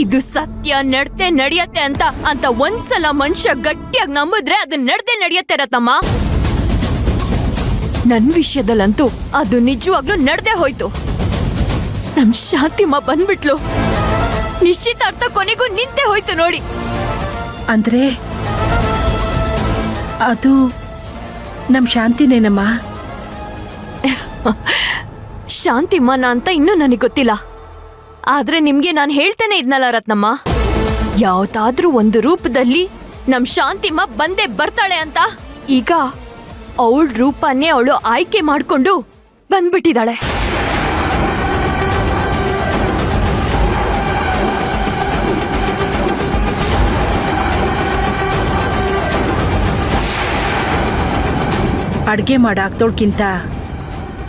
ಇದು ಸತ್ಯ ನಡ್ತೆ ನಡೆಯತ್ತೆ ಅಂತ ಒಂದ್ಸಲ ಮನುಷ್ಯ ಗಟ್ಟಿಯಾಗಿ ನಂಬಿದ್ರೆ ಅದು ನಡ್ದೆ ನಡೆಯತ್ತೆ ರತ್ನಮ್ಮ. ನನ್ ವಿಷಯದಲ್ಲಂತೂ ಅದು ನಿಜವಾಗ್ಲೂ ನಡ್ದೆ ಹೋಯ್ತು. ನಮ್ ಶಾಂತಿಮ್ಮ ಬಂದ್ಬಿಟ್ಲು. ನಿಶ್ಚಿತಾರ್ಥ ಕೊನೆಗೂ ನಿಂತೆ ಹೋಯ್ತು ನೋಡಿ. ಅಂದ್ರೆ ಅದು ನಮ್ ಶಾಂತಿನೇನಮ್ಮ? ಶಾಂತಿಮ್ಮನ ಅಂತ ಇನ್ನೂ ನನಗೆ ಗೊತ್ತಿಲ್ಲ. ಆದ್ರೆ ನಿಮ್ಗೆ ನಾನು ಹೇಳ್ತೇನೆ ಇದ್ನಲ್ಲ ರತ್ನಮ್ಮ, ಯಾವ್ದಾದ್ರೂ ಒಂದು ರೂಪದಲ್ಲಿ ನಮ್ ಶಾಂತಿಮ್ಮ ಬಂದೇ ಬರ್ತಾಳೆ ಅಂತ. ಈಗ ಅವಳ ರೂಪನೇ ಅವಳು ಆಯ್ಕೆ ಮಾಡ್ಕೊಂಡು ಬಂದ್ಬಿಟ್ಟಿದ್ದಾಳೆ. ಅಡ್ಗೆ ಮಾಡಾಕ್ತೋಳ್ಕಿಂತ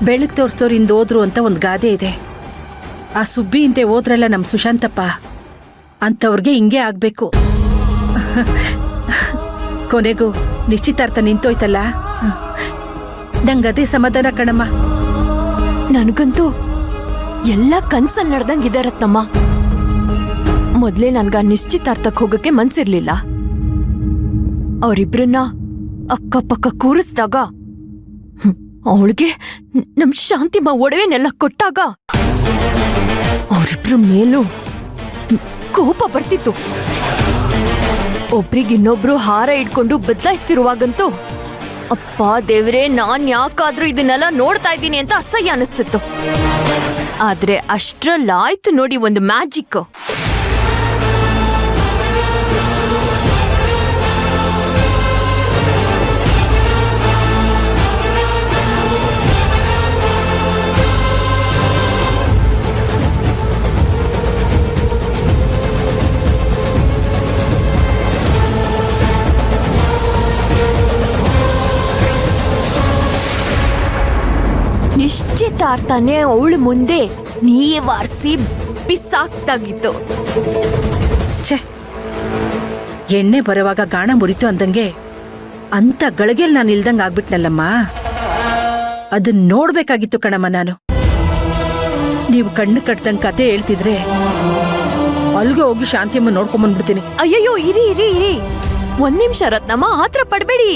ಬೆಳಗ್ ತೋರಿಸ್ತೋರಿಂದ ಹೋದ್ರು ಅಂತ ಒಂದು ಗಾದೆ ಇದೆ. ಆ ಸುಬ್ಬಿ ಹಿಂದೆ ಹೋದ್ರಲ್ಲ ನಮ್ಮ ಸುಶಾಂತಪ್ಪ, ಅಂಥವ್ರಿಗೆ ಹಿಂಗೆ ಆಗ್ಬೇಕು. ಕೊನೆಗೂ ನಿಶ್ಚಿತಾರ್ಥ ನಿಂತೋಯ್ತಲ್ಲ, ನಂಗದೇ ಸಮಾಧಾನ ಕಣಮ್ಮ. ನನಗಂತೂ ಎಲ್ಲ ಕನ್ಸಲ್ಲಿ ನಡೆದಂಗಿದೆ ರತ್ನಮ್ಮ. ಮೊದ್ಲೇ ನನ್ಗ ನಿಶ್ಚಿತಾರ್ಥಕ್ಕೆ ಹೋಗಕ್ಕೆ ಮನ್ಸಿರ್ಲಿಲ್ಲ. ಅವರಿಬ್ರನ್ನ ಅಕ್ಕಪಕ್ಕ ಕೂರಿಸ್ದಾಗ, ಅವಳಿಗೆ ನಮ್ ಶಾಂತಿಮ್ಮ ಒಡವೆನೆಲ್ಲ ಕೊಟ್ಟಾಗ ಅವರಿಬ್ರ ಮೇಲೂ ಕೋಪ ಬರ್ತಿತ್ತು. ಒಬ್ರಿಗಿನ್ನೊಬ್ರು ಹಾರ ಇಟ್ಕೊಂಡು ಬದಲಾಯಿಸ್ತಿರುವಾಗಂತೂ ಅಪ್ಪ ದೇವ್ರೆ, ನಾನ್ ಯಾಕಾದ್ರೂ ಇದನ್ನೆಲ್ಲ ನೋಡ್ತಾ ಇದ್ದೀನಿ ಅಂತ ಅಸಹ್ಯ ಅನಿಸ್ತಿತ್ತು. ಆದ್ರೆ ಅಷ್ಟ್ರಲ್ಲಾಯ್ತು ನೋಡಿ ಒಂದು ಮ್ಯಾಜಿಕ್. ನಿಶ್ಚಿತಾರ್ಥನೇ ಅವಳು ಮುಂದೆ ನೀವಾರಿಸಿ ಬಿಸಾಕ್ತಾಗಿತ್ತು. ಛೆ, ಎಣ್ಣೆ ಬರುವಾಗ ಗಾಣ ಮುರಿತು ಅಂದಂಗೆ ಅಂತ ಗಳಿಗೆಲ್ ನಾನು ಇಲ್ದಂಗೆ ಆಗ್ಬಿಟ್ನಲ್ಲಮ್ಮ. ಅದನ್ನ ನೋಡ್ಬೇಕಾಗಿತ್ತು ಕಣಮ್ಮ ನಾನು. ನೀವು ಕಣ್ಣು ಕಟ್ದಂಗೆ ಕತೆ ಹೇಳ್ತಿದ್ರೆ ಅಲ್ಲಿಗೆ ಹೋಗಿ ಶಾಂತಿಯಮ್ಮ ನೋಡ್ಕೊಂಬಂದ್ಬಿಡ್ತೀನಿ. ಅಯ್ಯಯ್ಯೋ, ಇರಿ ಇರಿ ಇರಿ, ಒಂದ್ ನಿಮಿಷ ರತ್ನಮ್ಮ, ಆತ್ರ ಪಡ್ಬೇಡಿ.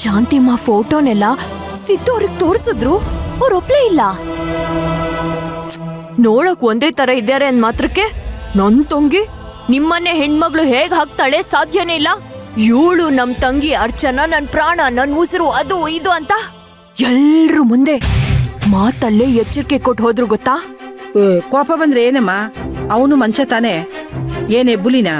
ಶಾಂತಿಮ್ಮ ಫೋಟೋನೆಲ್ಲ ಸಿದ್ದವ್ರಿಗೆ ತೋರಿಸಿದ್ರು, ಅವ್ರು ಒಪ್ಲೇ ಇಲ್ಲ. ನೋಡಕ್ ಒಂದೇ ತರ ಇದ್ದಾರೆ ಅಂದ್ ಮಾತ್ರಕ್ಕೆ ನನ್ ತಂಗಿ ನಿಮ್ಮನ್ನೇ ಹೆಣ್ಮಗಳು ಹೇಗ್ ಹಾಕ್ತಾಳೆ? ಸಾಧ್ಯನೇ ಇಲ್ಲ. ಇವಳು ನಮ್ ತಂಗಿ ಅರ್ಚನಾ ನನ್ ಪ್ರಾಣ, ನನ್ ಉಸಿರು, ಅದು ಇದು ಅಂತ ಎಲ್ರು ಮುಂದೆ ಮಾತಲ್ಲೇ ಎಚ್ಚರಿಕೆ ಕೊಟ್ಟು ಹೋದ್ರು ಗೊತ್ತಾ? ಕೋಪ ಬಂದ್ರೆ ಏನಮ್ಮ, ಅವನು ಮನುಷ್ಯ ತಾನೇ, ಏನೇ ಬುಲಿನ?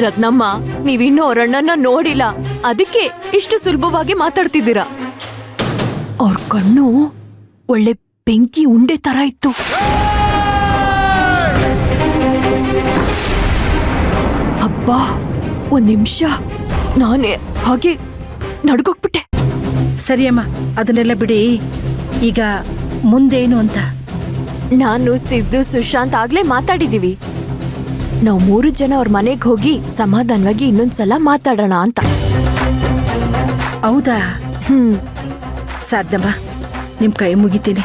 ರತ್ನಮ್ಮ, ನೀವಿನ್ನೂ ಅವರಣ್ಣನ ನೋಡಿಲ್ಲ, ಅದಕ್ಕೆ ಇಷ್ಟು ಸುಲಭವಾಗಿ ಮಾತಾಡ್ತಿದ್ದೀರಾ. ಅವ್ರ ಕಣ್ಣು ಒಳ್ಳೆ ಬೆಂಕಿ ಉಂಡೆ ತರ ಇತ್ತು. ಅಬ್ಬಾ, ಒಂದ್ ನಿಮಿಷ ನಾನೇ ಹಾಗೆ ನಡ್ಗೋಗ್ಬಿಟ್ಟೆ. ಸರಿಯಮ್ಮ, ಅದನ್ನೆಲ್ಲ ಬಿಡಿ. ಈಗ ಮುಂದೇನು ಅಂತ? ನಾನು ಸಿದ್ದು ಸುಶಾಂತ್ ಆಗ್ಲೇ ಮಾತಾಡಿದೀವಿ. ನಾವು 3 ಜನ ಅವ್ರ ಮನೆಗೆ ಹೋಗಿ ಸಮಾಧಾನವಾಗಿ ಇನ್ನೊಂದ್ಸಲ ಮಾತಾಡೋಣ ಅಂತ. ಹೌದಾ? ಸಾಧ್ನಮ್ಮ, ನಿಮ್ ಕೈ ಮುಗಿತೀನಿ.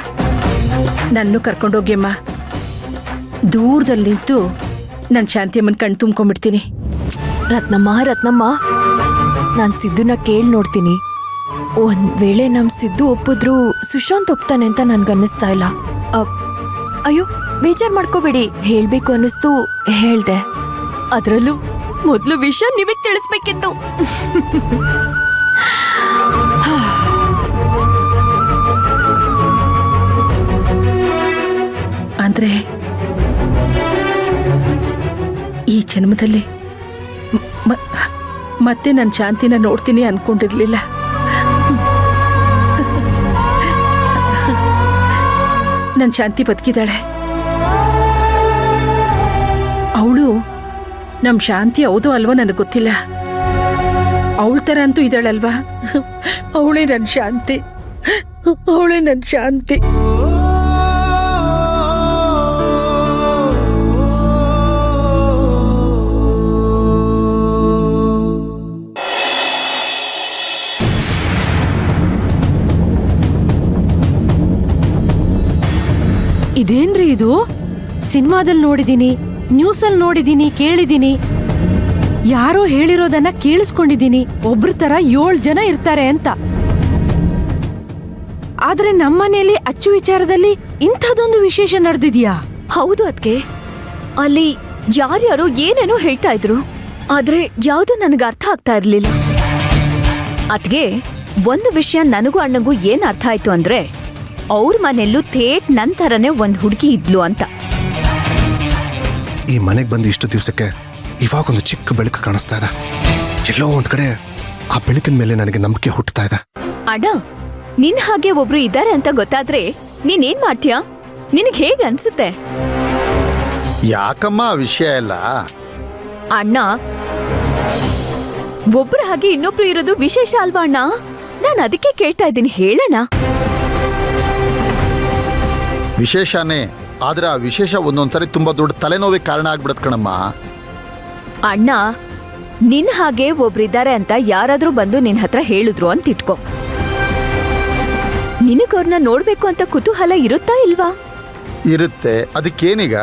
ನನ್ನೂ ಕರ್ಕೊಂಡೋಗ್ಯಮ್ಮ. ದೂರದಲ್ಲಿ ನಿಂತು ನಾನು ಶಾಂತಿಯಮ್ಮನ ಕಣ್ ತುಂಬ್ಕೊಂಡ್ಬಿಡ್ತೀನಿ. ರತ್ನಮ್ಮ, ನಾನ್ ಸಿದ್ದುನ ಕೇಳಿ ನೋಡ್ತೀನಿ. ಒಂದ್ ವೇಳೆ ನಮ್ ಸಿದ್ದು ಒಪ್ಪಿದ್ರು ಸುಶಾಂತ್ ಒಪ್ತಾನೆ ಅಂತ ನನ್ಗನ್ನಿಸ್ತಾ ಇಲ್ಲ. ಅಯ್ಯೋ, ಬೇಜಾರ್ ಮಾಡ್ಕೋಬೇಡಿ, ಹೇಳ್ಬೇಕು ಅನ್ನಿಸ್ತು ಹೇಳ್ದೆ. ಅದ್ರಲ್ಲೂ ಮೊದ್ಲು ವಿಷಯ ನಿಮಗ್ ತಿಳಿಸ್ಬೇಕಿತ್ತು. ಅಂದ್ರೆ ಈ ಜನ್ಮದಲ್ಲಿ ಮತ್ತೆ ನನ್ನ ಶಾಂತಿನ ನೋಡ್ತೀನಿ ಅನ್ಕೊಂಡಿರ್ಲಿಲ್ಲ. ನನ್ನ ಶಾಂತಿ ಬದುಕಿದಾಳೆ. ಅವಳು ನಮ್ಮ ಶಾಂತಿ ಹೌದು ಅಲ್ವಾ ನನಗೆ ಗೊತ್ತಿಲ್ಲ. ಅವಳ ಥರ ಅಂತೂ ಇದ್ದಾಳಲ್ವಾ? ಅವಳೇ ನನ್ನ ಶಾಂತಿ, ಅವಳೇ ನನ್ನ ಶಾಂತಿ. ಇದೇನ್ರಿ ಇದು? ಸಿನಿಮಾದಲ್ಲಿ ನೋಡಿದೀನಿ, ನ್ಯೂಸಲ್ಲಿ ನೋಡಿದೀನಿ, ಕೇಳಿದೀನಿ. ಯಾರೋ ಹೇಳಿರೋದನ್ನ ಕೇಳಿಸ್ಕೊಂಡಿದೀನಿ. ಒಬ್ರ ತರ 7 ಜನ ಇರ್ತಾರೆ ಅಂತ. ಆದ್ರೆ ನಮ್ಮನೇಲಿ ಅಚ್ಚು ವಿಚಾರದಲ್ಲಿ ಇಂಥದೊಂದು ವಿಶೇಷ ನಡೆದಿದ್ಯಾ? ಹೌದು ಅದ್ಕೆ, ಅಲ್ಲಿ ಯಾರ್ಯಾರೋ ಏನೇನೋ ಹೇಳ್ತಾ ಇದ್ರು, ಆದ್ರೆ ಯಾವ್ದು ನನಗೆ ಅರ್ಥ ಆಗ್ತಾ ಇರ್ಲಿಲ್ಲ. ಅದ್ಗೆ ಒಂದು ವಿಷಯ ನನಗೂ ಅಣ್ಣಂಗೂ ಏನ್ ಅರ್ಥ ಆಯ್ತು ಅಂದ್ರೆ, ಅವ್ರ ಮನೆಯಲ್ಲೂ ಥೇಟ್ ನಂತರನೇ ಒಂದ್ ಹುಡುಗಿ ಇದ್ಲು ಅಂತ. ಈ ಮನೆಗೆ ಬಂದು ಇಷ್ಟು ದಿವಸಕ್ಕೆ ಇವಾಗೊಂದು ಚಿಕ್ಕ ಬೆಳಕು ಕಾಣಿಸ್ತಾ ಇದೆ. ಎಲ್ಲೋ ಒಂದ್ ಕಡೆ ಆ ಬೆಳಕಿನ ಮೇಲೆ ನನಗೆ ನಂಬಿಕೆ ಹುಟ್ಟುತ್ತಾ ಇದೆ. ಅಣ್ಣ, ನಿನ್ ಹಾಗೆ ಒಬ್ರು ಇದ್ದಾರೆ ಅಂತ ಗೊತ್ತಾದ್ರೆ ನೀನೇನ್ ಮಾಡ್ತೀಯಾ? ನಿನಗ್ ಹೇಗ್ ಅನ್ಸುತ್ತೆ? ಯಾಕಮ್ಮ ಆ ವಿಷಯ ಎಲ್ಲ? ಅಣ್ಣ, ಒಬ್ರ ಹಾಗೆ ಇನ್ನೊಬ್ರು ಇರೋದು ವಿಶೇಷ ಅಲ್ವಾ ಅಣ್ಣ? ನಾನು ಅದಕ್ಕೆ ಕೇಳ್ತಾ ಇದ್ದೀನಿ, ಹೇಳಣ್ಣ. ವಿಶೇಷನೇ, ಆದ್ರೆ ಆ ವಿಶೇಷ ಒಂದೊಂದ್ಸರಿ ತುಂಬಾ ದೊಡ್ಡ ತಲೆನೋವಿಗೆ ಕಾರಣ ಆಗ್ಬಿಡತ್ ಕಣಮ್ಮ. ಅಣ್ಣ, ನಿನ್ ಹಾಗೆ ಒಬ್ರಿದ್ದಾರೆ ಅಂತ ಯಾರಾದ್ರೂ ಬಂದು ನಿನ್ ಹತ್ರ ಹೇಳಿದ್ರು ಅಂತ ಇಟ್ಕೋ. ನಿನಗವ್ರನ್ನ ನೋಡ್ಬೇಕು ಅಂತ ಕುತೂಹಲ ಇರುತ್ತಾ ಇಲ್ವಾ? ಇರುತ್ತೆ. ಅದಕ್ಕೇನೀಗ?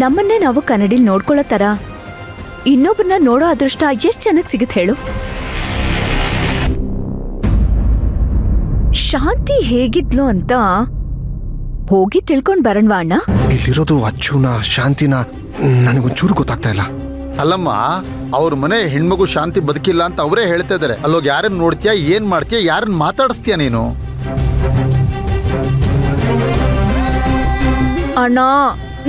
ನಮ್ಮನ್ನೇ ನಾವು ಕನ್ನಡಿಲ್ ನೋಡ್ಕೊಳ್ಳೋ ತರ ಇನ್ನೊಬ್ಬರನ್ನ ನೋಡೋ ಅದೃಷ್ಟ ಎಷ್ಟ್ ಜನಕ್ ಸಿಗುತ್ತೆ ಹೇಳು? ಶಾಂತಿ ಹೇಗಿದ್ಲು ಅಂತ ಹೋಗಿ ತಿಳ್ಕೊಂಡ್ ಬರಣ್ವಾ ಅಣ್ಣ? ಇಲ್ಲಿರೋದು ಅಚ್ಚುನ ಶಾಂತಿನ ನನಗೊಂಚೂರು ಗೊತ್ತಾಗ್ತಾ ಇಲ್ಲ. ಅಲ್ಲಮ್ಮ, ಅವ್ರ ಮನೆ ಹೆಣ್ಮಗು ಶಾಂತಿ ಬದುಕಿಲ್ಲ ಅಂತ ಅವರೇ ಹೇಳ್ತಾ ಇದಾರೆ. ಅಲ್ಲೋಗಿ ಯಾರನ್ನ ನೋಡ್ತೀಯಾ, ಏನ್ ಮಾಡ್ತೀಯಾ, ಯಾರನ್ನ ಮಾತಾಡಿಸ್ತೀಯ ನೀನು? ಅಣ್ಣ,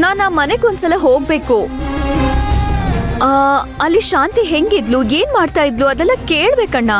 ನಾನ್ ಆ ಮನೆಗೊಂದ್ಸಲ ಹೋಗ್ಬೇಕು. ಅಲ್ಲಿ ಶಾಂತಿ ಹೆಂಗಿದ್ಲು, ಏನ್ ಮಾಡ್ತಾ ಇದ್ಲು ಅದೆಲ್ಲ ಕೇಳ್ಬೇಕಣ್ಣ.